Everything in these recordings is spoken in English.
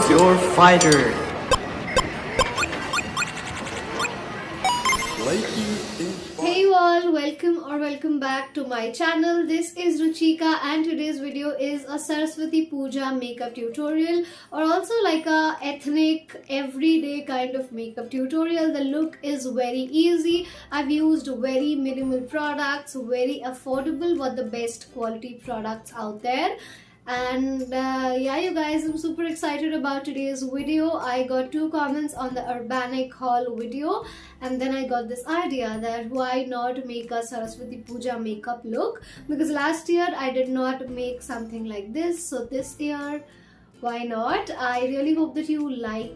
your fighter. Hey all, welcome back to my channel. This is Ruchika and today's video is a Saraswati Puja makeup tutorial, or also like a ethnic everyday kind of makeup tutorial. The look is very easy. I've used very minimal products, very affordable but the best quality products out there. And yeah, you guys, I'm super excited about today's video. I got 2 comments on the Urbanic haul video, and then I got this idea that why not make a Saraswati Puja makeup look, because last year I did not make something like this, so this year why not? I really hope that you will like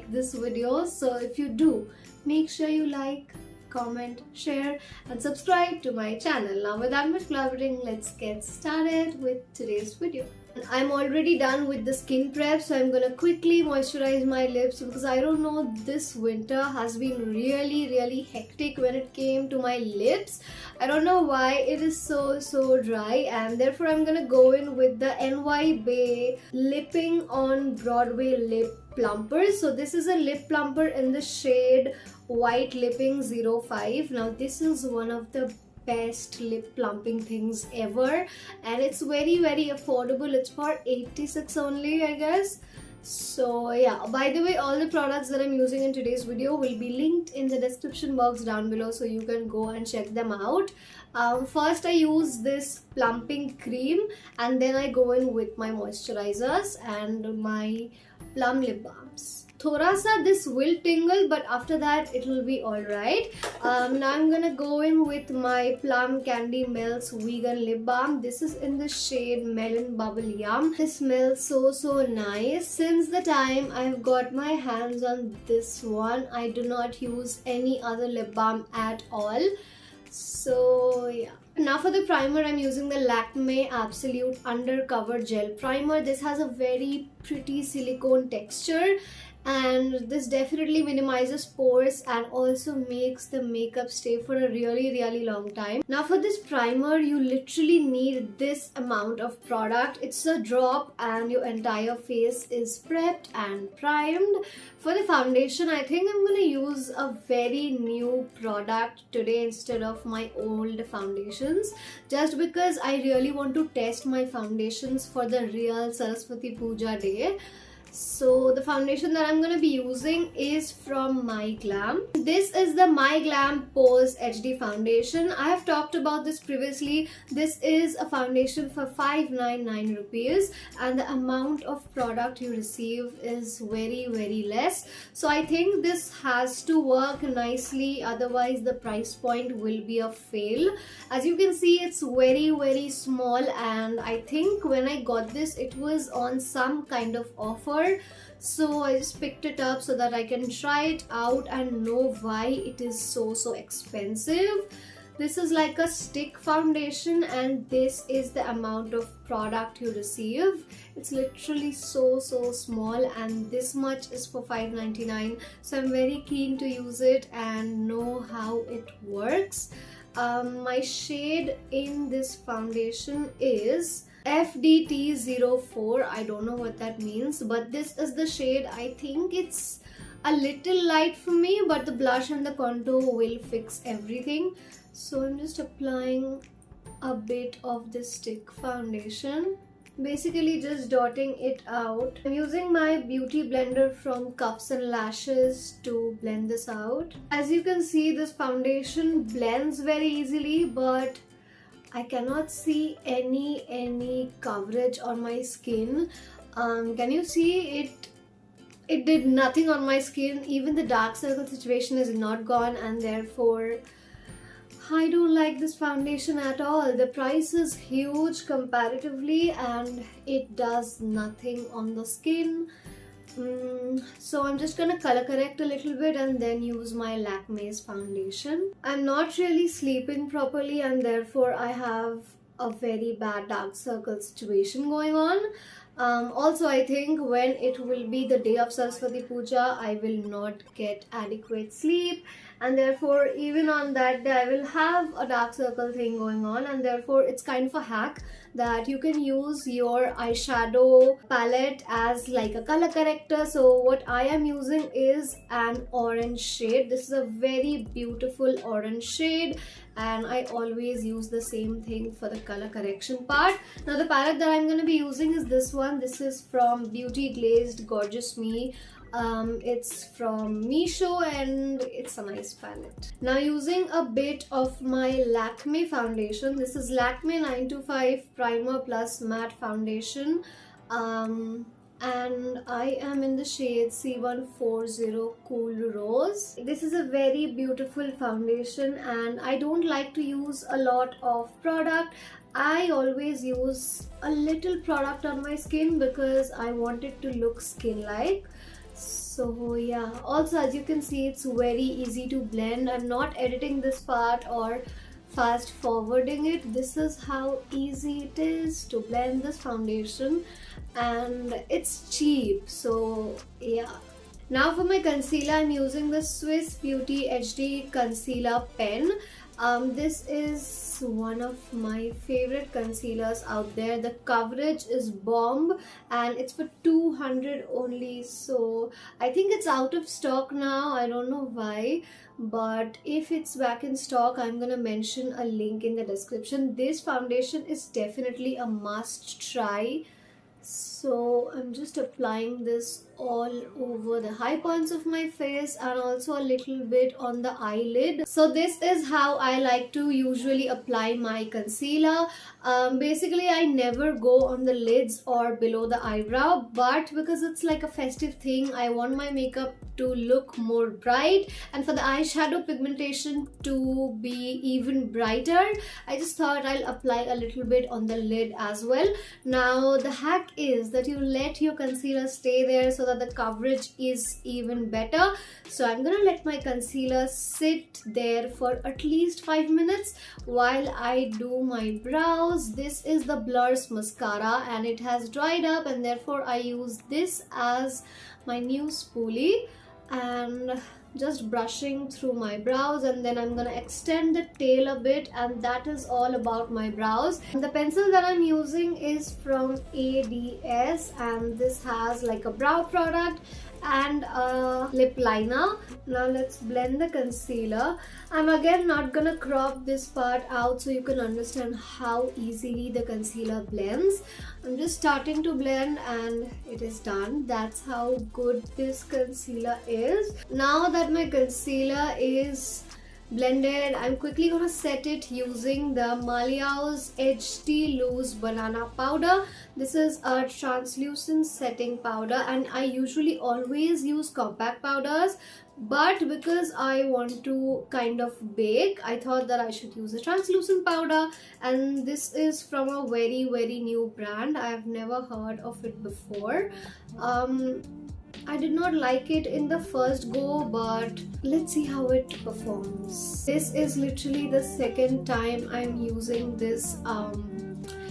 this video. So if you do, make sure you like, comment, share and subscribe to my channel. Now without much blabbering, let's get started with today's video. I'm already done with the skin prep, so I'm gonna quickly moisturize my lips because I don't know, this winter has been really hectic when it came to my lips. I don't know why it is so dry, and therefore I'm gonna go in with the NY Bay Lipping on Broadway Lip Plumper. So this is a lip plumper in the shade White Lipping 05. Now this is one of the best lip plumping things ever, and it's very affordable. It's for 86 only, I guess. So yeah, by the way, all the products that I'm using in today's video will be linked in the description box down below, so you can go and check them out. First I use this plumping cream, and then I go in with my moisturizers and my plum lip balms. Thoda sa this will tingle, but after that it will be alright. Now I'm gonna go in with my Plum Candy Melts Vegan Lip Balm. This is in the shade Melon Bubble Yum. This smells so nice. Since the time I've got my hands on this one, I do not use any other lip balm at all. So yeah. Now for the primer, I'm using the Lakme Absolute Undercover Gel Primer. This has a very pretty silicone texture, and this definitely minimizes pores and also makes the makeup stay for a really long time. Now for this primer, you literally need this amount of product. It's a drop and your entire face is prepped and primed. For the foundation, I think I'm gonna use a very new product today instead of my old foundations, just because I really want to test my foundations for the real Saraswati Puja day. So the foundation that I'm going to be using is from My Glam. This is the My Glam Pose HD foundation. I have talked about this previously. This is a foundation for 599 rupees, and the amount of product you receive is very less. So I think this has to work nicely, otherwise the price point will be a fail. As you can see, it's very small, and I think when I got this, it was on some kind of offer. So I just picked it up so that I can try it out and know why it is so expensive. This is like a stick foundation, and this is the amount of product you receive. It's literally so small, and this much is for 599. So I'm very keen to use it and know how it works. My shade in this foundation is FDT04. I don't know what that means, but this is the shade. I think it's a little light for me, but the blush and the contour will fix everything. So I'm just applying a bit of this stick foundation, basically just dotting it out. I'm using my beauty blender from Cups and Lashes to blend this out. As you can see, this foundation blends very easily, but I cannot see any coverage on my skin. Can you see it? It did nothing on my skin. Even the dark circle situation is not gone, and therefore I don't like this foundation at all. The price is huge comparatively, and it does nothing on the skin. So I'm just gonna color correct a little bit and then use my Lakme's foundation. I'm not really sleeping properly, and therefore I have a very bad dark circle situation going on. Also, I think when it will be the day of Saraswati Puja, I will not get adequate sleep, and therefore even on that day I will have a dark circle thing going on, and therefore it's kind of a hack that you can use your eyeshadow palette as like a color corrector. So what I am using is an orange shade. This is a very beautiful orange shade, and I always use the same thing for the color correction part. Now the palette that I'm going to be using is this one. This is from Beauty Glazed Gorgeous Me. It's from Meesho and it's a nice palette. Now using a bit of my Lakme foundation. This is Lakme 925 Primer Plus Matte Foundation. And I am in the shade C140 Cool Rose. This is a very beautiful foundation, and I don't like to use a lot of product. I always use a little product on my skin because I want it to look skin-like. So yeah, also as you can see, it's very easy to blend. I'm not editing this part or fast forwarding it. This is how easy it is to blend this foundation, and it's cheap, so yeah. Now for my concealer, I'm using the Swiss Beauty HD Concealer Pen. This is one of my favorite concealers out there. The coverage is bomb and it's for 200 only, so I think it's out of stock now. I don't know why, but if it's back in stock, I'm gonna mention a link in the description. This foundation is definitely a must try. So I'm just applying this all over the high points of my face and also a little bit on the eyelid. So this is how I like to usually apply my concealer. Basically I never go on the lids or below the eyebrow, but because it's like a festive thing, I want my makeup to look more bright and for the eyeshadow pigmentation to be even brighter, I just thought I'll apply a little bit on the lid as well. Now the hack is that you let your concealer stay there so that the coverage is even better. So I'm gonna let my concealer sit there for at least 5 minutes while I do my brows. This is the Blurs mascara and it has dried up, and therefore I use this as my new spoolie and just brushing through my brows, and then I'm gonna extend the tail a bit, and that is all about my brows. And the pencil that I'm using is from ADS, and this has like a brow product and a lip liner. Now let's blend the concealer. I'm again not gonna crop this part out so you can understand how easily the concealer blends. I'm just starting to blend and it is done. That's how good this concealer is. Now that my concealer is blended, I'm quickly gonna set it using the Maliao's HD Loose Banana Powder. This is a translucent setting powder, and I usually always use compact powders, but because I want to kind of bake, I thought that I should use a translucent powder, and this is from a very new brand. I have never heard of it before. I did not like it in the first go, but let's see how it performs. This is literally the second time I'm using this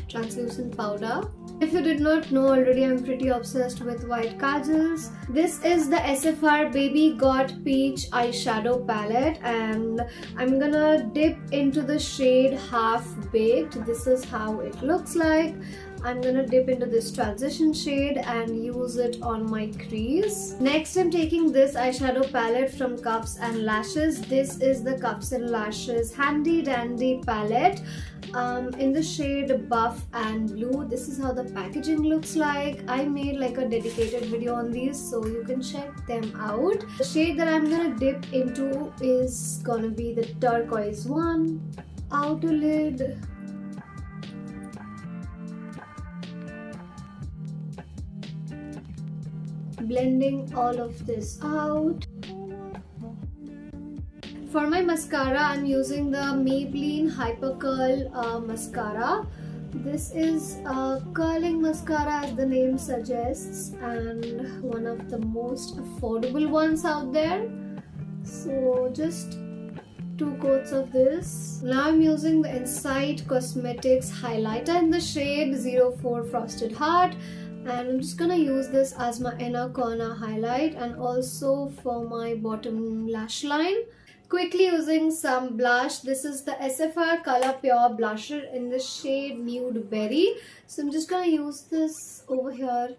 translucent powder. If you did not know already, I'm pretty obsessed with white kajals. This is the SFR Baby Got Peach eyeshadow palette, and I'm gonna dip into the shade Half Baked. This is how it looks like. I'm gonna dip into this transition shade and use it on my crease. Next, I'm taking this eyeshadow palette from Cups and Lashes. This is the Cups and Lashes Handy Dandy palette in the shade Buff and Blue. This is how the packaging looks like. I made like a dedicated video on these, so you can check them out. The shade that I'm gonna dip into is gonna be the turquoise one. Outer lid. Blending all of this out. For my mascara, I'm using the Maybelline Hyper Curl mascara. This is a curling mascara as the name suggests, and one of the most affordable ones out there. So just 2 coats of this. Now I'm using the Insight Cosmetics highlighter in the shade 04 Frosted Heart. And I'm just gonna use this as my inner corner highlight and also for my bottom lash line. quickly using some blush. This is the SFR Color Pure blusher in the shade Nude Berry. So I'm just gonna use this over here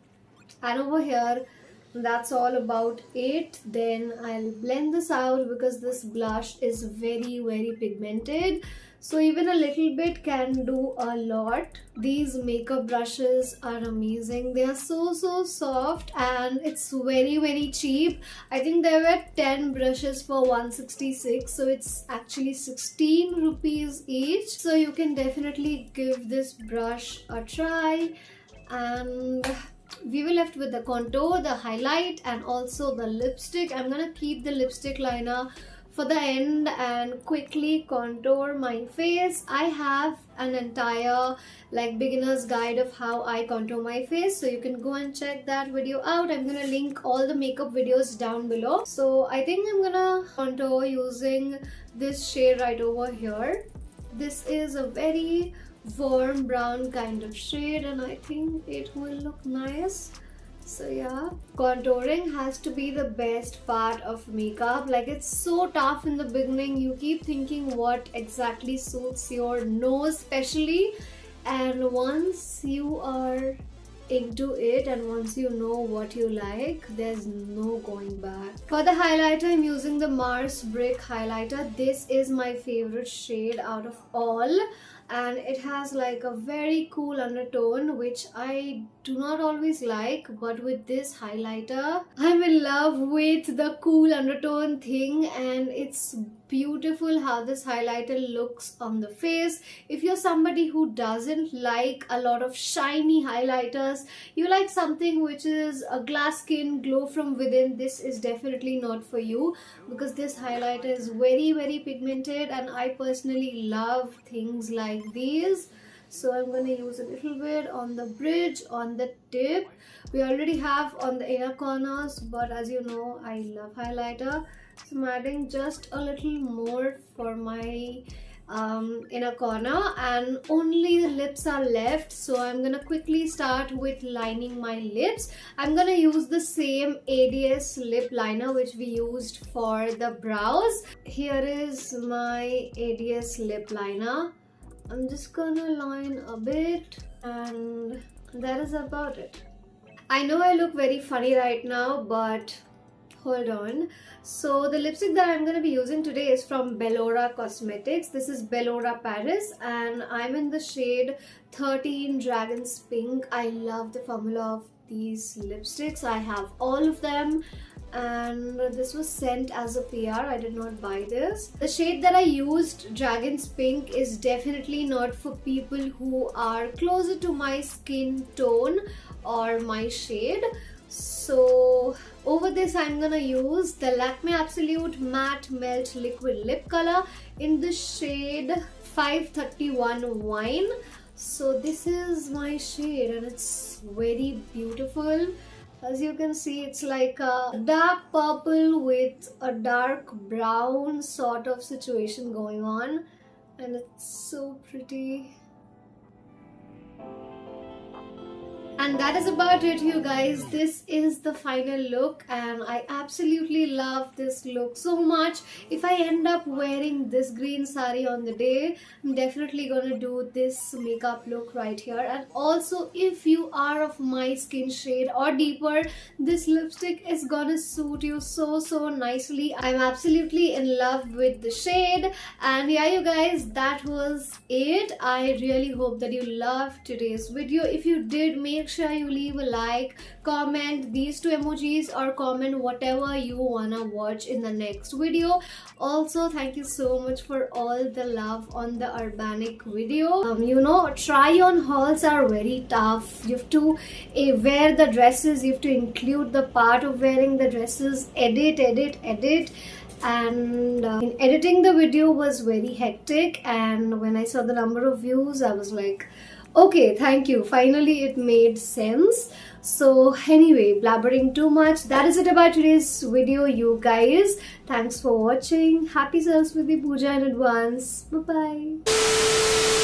and over here. That's all about it. Then I'll blend this out because this blush is very pigmented, so even a little bit can do a lot. These makeup brushes are amazing. They are so soft, and it's very cheap. I think there were 10 brushes for 166, so it's actually 16 rupees each. So you can definitely give this brush a try. And we were left with the contour, the highlight, and also the lipstick. I'm gonna keep the lipstick liner for the end and quickly contour my face. I have an entire beginner's guide of how I contour my face, so you can go and check that video out. I'm gonna link all the makeup videos down below. So I think I'm gonna contour using this shade right over here. This is a very warm brown kind of shade, and I think it will look nice. So yeah, contouring has to be the best part of makeup. It's so tough in the beginning. You keep thinking what exactly suits your nose especially, and once you are into it and once you know what you like, there's no going back. For the highlighter, I'm using the Mars Brick highlighter. This is my favorite shade out of all, and it has a very cool undertone, which I do not always like, but with this highlighter I'm in love with the cool undertone thing, and it's beautiful how this highlighter looks on the face. If you're somebody who doesn't like a lot of shiny highlighters, you like something which is a glass skin, glow from within, this is definitely not for you, because this highlighter is very pigmented, and I personally love things like these. So I'm going to use a little bit on the bridge, on the tip. We already have on the inner corners, but as you know, I love highlighter, so I'm adding just a little more for my inner corner, and only the lips are left. So I'm gonna quickly start with lining my lips. I'm gonna use the same ADS lip liner which we used for the brows. Here is my ADS lip liner. I'm just gonna line a bit, and that is about it. I know I look very funny right now, but hold on. So the lipstick that I'm going to be using today is from Bellora Cosmetics. This is Bellora Paris, and I'm in the shade 13 Dragon's Pink. I love the formula of these lipsticks. I have all of them, and this was sent as a PR. I did not buy this. The shade that I used, Dragon's Pink, is definitely not for people who are closer to my skin tone or my shade. So over this I'm gonna use the Lakme Absolute Matte Melt Liquid Lip Color in the shade 531 Wine. So this is my shade, and it's very beautiful. As you can see, it's like a dark purple with a dark brown sort of situation going on, and it's so pretty. And that is about it, you guys. This is the final look, and I absolutely love this look so much. If I end up wearing this green sari on the day, I'm definitely gonna do this makeup look right here. And also, if you are of my skin shade or deeper, this lipstick is gonna suit you so nicely. I'm absolutely in love with the shade. And yeah, you guys, that was it. I really hope that you loved today's video. If you did, make sure you leave a like, comment these two emojis, or comment whatever you wanna watch in the next video. Also, thank you so much for all the love on the Urbanic video. You know, try on hauls are very tough. You have to wear the dresses, you have to include the part of wearing the dresses, edit, and in editing the video was very hectic. And when I saw the number of views, I was like, okay, thank you, finally it made sense. So anyway, blabbering too much, that is it about today's video, you guys. Thanks for watching. Happy Saraswati Puja in advance. Bye bye.